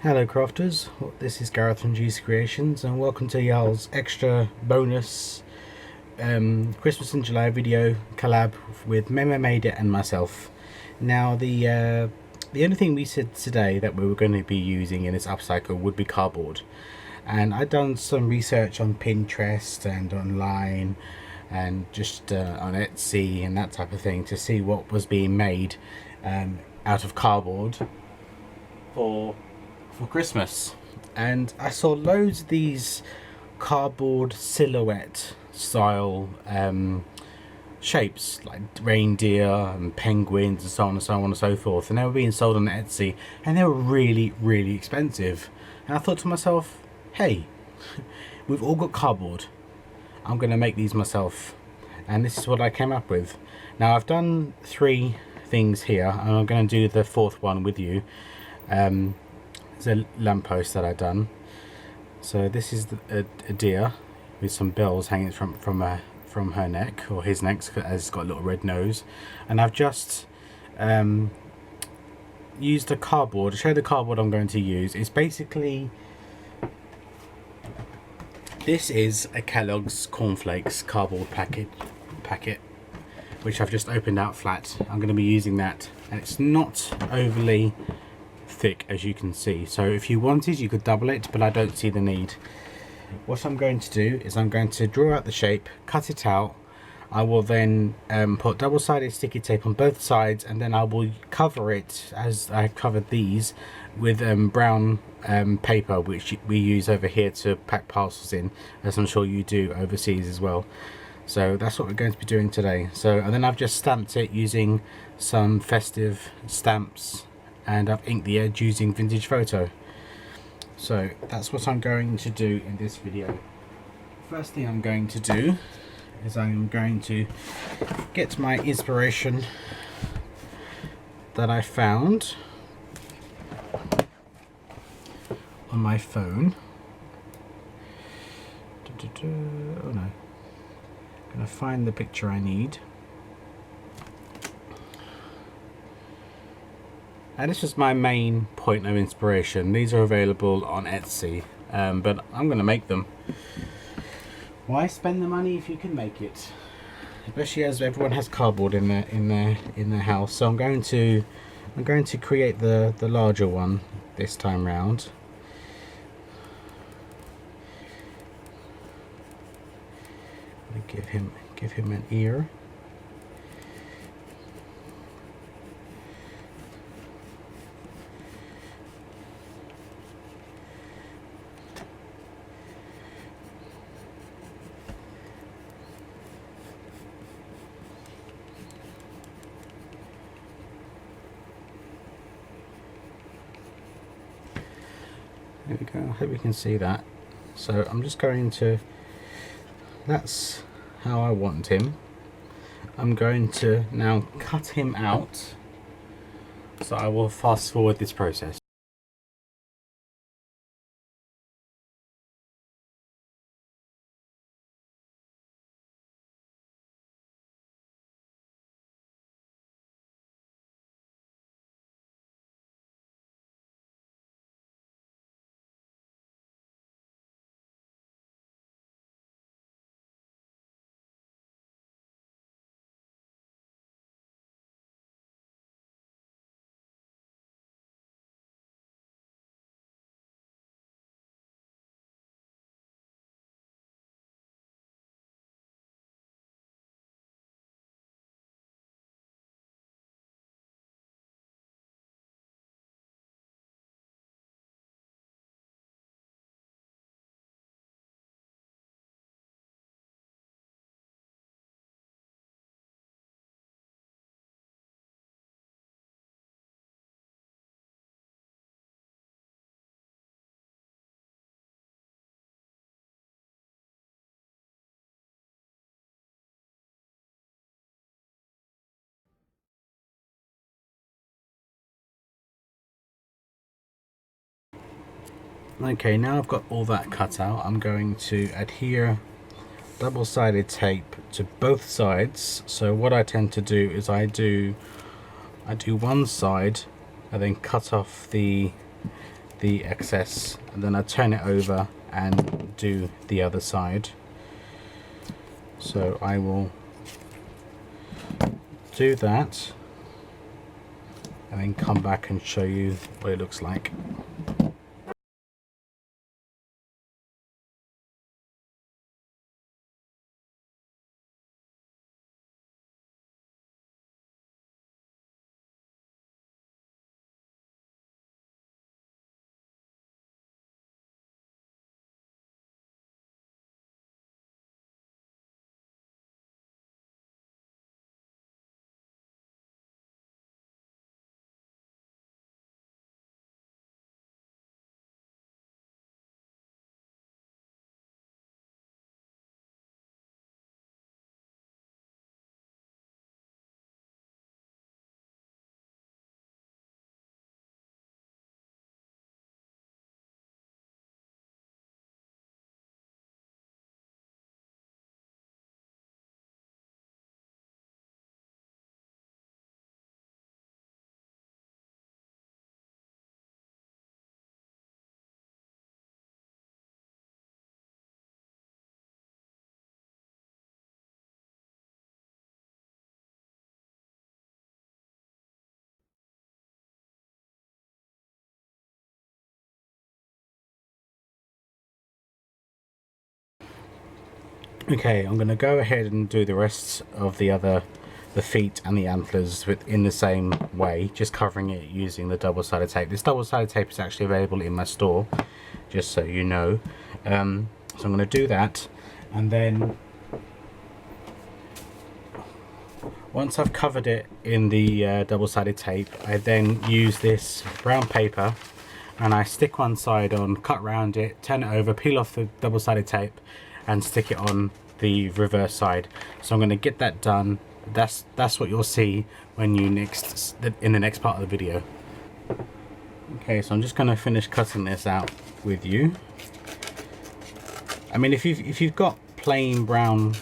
Hello crafters, this is Gareth from G's Creations and welcome to y'all's extra bonus Christmas in July video collab with Maymay and myself. Now the only thing we said today that we were going to be using in this upcycle would be cardboard, and I've done some research on Pinterest and online and just on Etsy and that type of thing to see what was being made out of cardboard for Christmas, and I saw loads of these cardboard silhouette style shapes like reindeer and penguins and so on and so on and so forth, and they were being sold on Etsy and they were really expensive. And I thought to myself, hey, we've all got cardboard, I'm gonna make these myself, and this is what I came up with. Now I've done 3 things here and I'm going to do the 4th one with you. There's a lamppost that I've done. So this is a deer with some bells hanging from her neck, or his neck, as it's got a little red nose. And I've just used the cardboard to show the cardboard I'm going to use. It's basically, this is a Kellogg's cornflakes cardboard packet, which I've just opened out flat. I'm going to be using that, and it's not overly thick, as you can see, so if you wanted you could double it, but I don't see the need. What I'm going to do is I'm going to draw out the shape, cut it out. I will then put double-sided sticky tape on both sides, and then I will cover it, as I've covered these, with brown paper, which we use over here to pack parcels in, as I'm sure you do overseas as well. So that's what we're going to be doing today. And then I've just stamped it using some festive stamps, and I've inked the edge using vintage photo. So that's what I'm going to do in this video. First thing I'm going to do is I'm going to get my inspiration that I found on my phone. Oh no. I'm going to find the picture I need. And this was my main point of inspiration. These are available on Etsy, but I'm going to make them. Why spend the money if you can make it? Especially as everyone has cardboard in their house. So I'm going to create the larger one this time round. Give him an ear. There we go. I hope you can see that. So I'm just going to, that's how I want him. I'm going to now cut him out. So I will fast forward this process. Okay, now I've got all that cut out, I'm going to adhere double-sided tape to both sides. So what I tend to do is I do one side and then cut off the the excess, and then I turn it over and do the other side. So I will do that and then come back and show you what it looks like. Okay, I'm going to go ahead and do the rest of the feet and the antlers in the same way, just covering it using the double-sided tape. This double-sided tape is actually available in my store, just so you know. So I'm going to do that, and then once I've covered it in the double-sided tape, I then use this brown paper and I stick one side on, cut around it, turn it over, peel off the double-sided tape and stick it on the reverse side. So I'm going to get that done. That's what you'll see when you in the next part of the video. Okay, so I'm just going to finish cutting this out with you. I mean, if you've got plain brown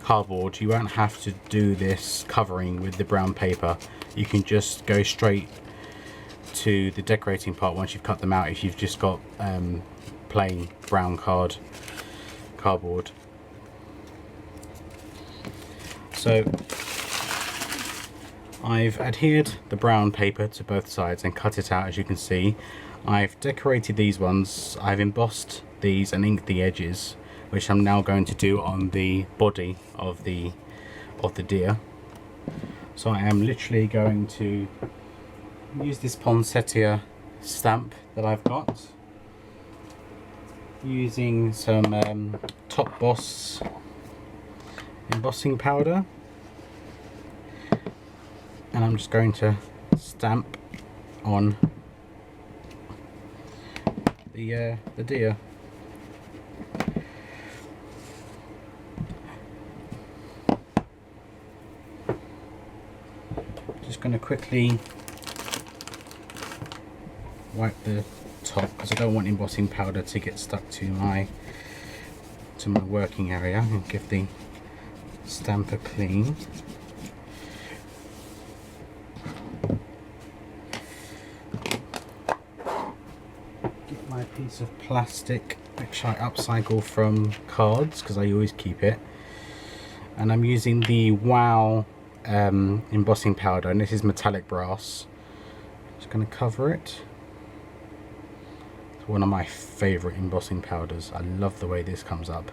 cardboard, you won't have to do this covering with the brown paper. You can just go straight to the decorating part once you've cut them out, if you've just got plain brown cardboard. So I've adhered the brown paper to both sides and cut it out, as you can see. I've decorated these ones, I've embossed these and inked the edges, which I'm now going to do on the body of the deer. So I am literally going to use this poinsettia stamp that I've got, using some Top Boss embossing powder, and I'm just going to stamp on the deer. Just going to quickly wipe the top because I don't want embossing powder to get stuck to my working area, and give the stamp a clean. Get my piece of plastic which I upcycle from cards because I always keep it, and I'm using the Wow embossing powder, and this is metallic brass. Just going to cover it. It's one of my favourite embossing powders. I love the way this comes up.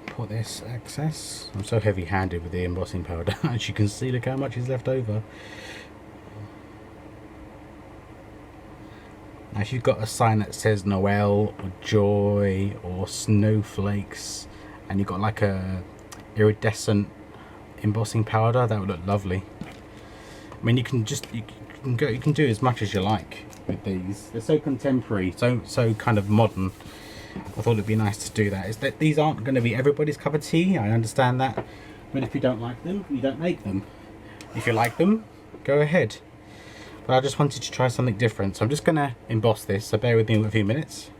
Put this excess. I'm so heavy handed with the embossing powder. As you can see, look how much is left over. Now if you've got a sign that says Noel or Joy or Snowflakes, and you've got like a iridescent embossing powder, that would look lovely. I mean, you can do as much as you like. with these. They're so contemporary, so kind of modern. I thought it'd be nice to do that. Is that these aren't going to be everybody's cup of tea, I understand that, but if you don't like them, you don't make them. If you like them, go ahead. But I just wanted to try something different, so I'm just going to emboss this, so bear with me a few minutes.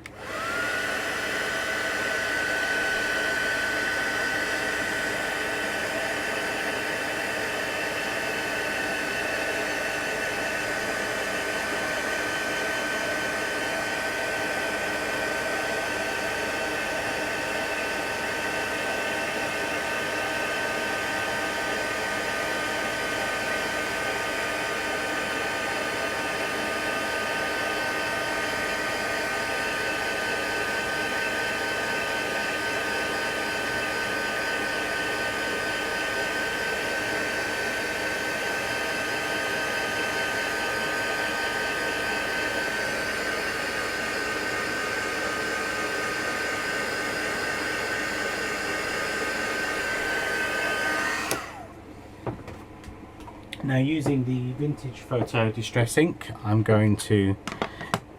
Now, using the vintage photo distress ink, I'm going to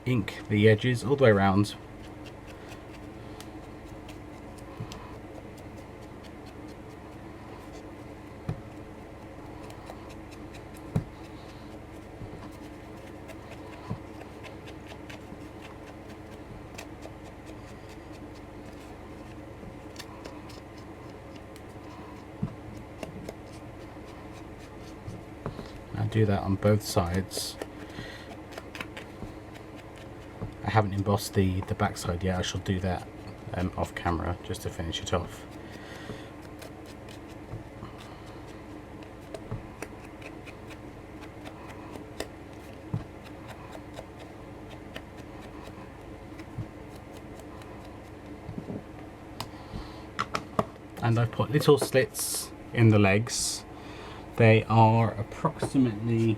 ink the edges all the way around. Do that on both sides. I haven't embossed the back side yet. I shall do that off camera just to finish it off. And I've put little slits in the legs. They are approximately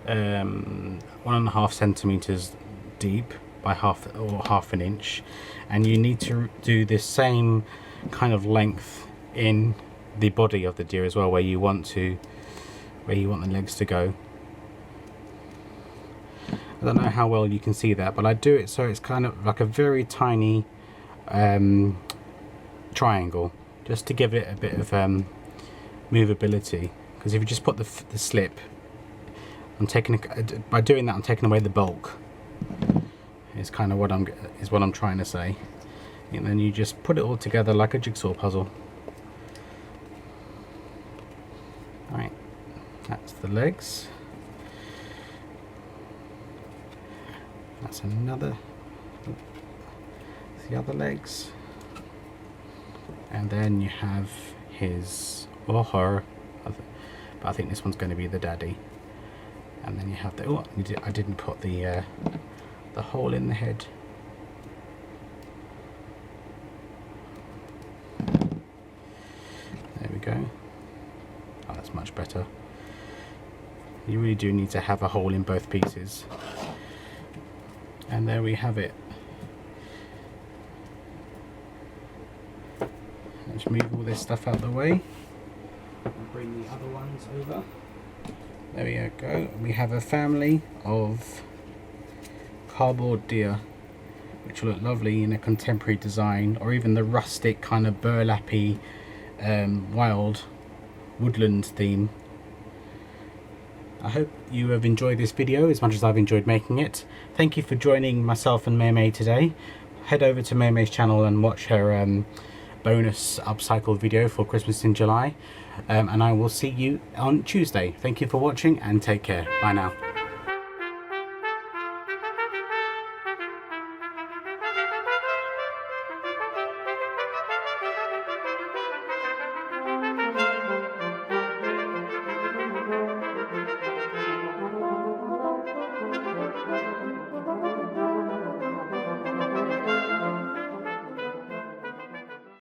1.5 centimeters deep by half an inch, and you need to do this same kind of length in the body of the deer as well, where you want the legs to go. I don't know how well you can see that, but I do it so it's kind of like a very tiny triangle, just to give it a bit of movability. Because if you just put the slip, by doing that I'm taking away the bulk. Is kind of what I'm trying to say. And then you just put it all together like a jigsaw puzzle. Right, that's the legs. That's the other legs. And then you have his or her, but I think this one's going to be the daddy. And then you have the, I didn't put the hole in the head. There we go. Oh, that's much better. You really do need to have a hole in both pieces. And there we have it. Let's move all this stuff out of the way and bring the other ones over. There we go. We have a family of cardboard deer, which will look lovely in a contemporary design, or even the rustic kind of burlappy wild woodland theme. I hope you have enjoyed this video as much as I've enjoyed making it. Thank you for joining myself and Maymay today. Head over to Maymay's channel and watch her bonus upcycle video for Christmas in July, and I will see you on Tuesday. Thank you for watching and take care. Bye now.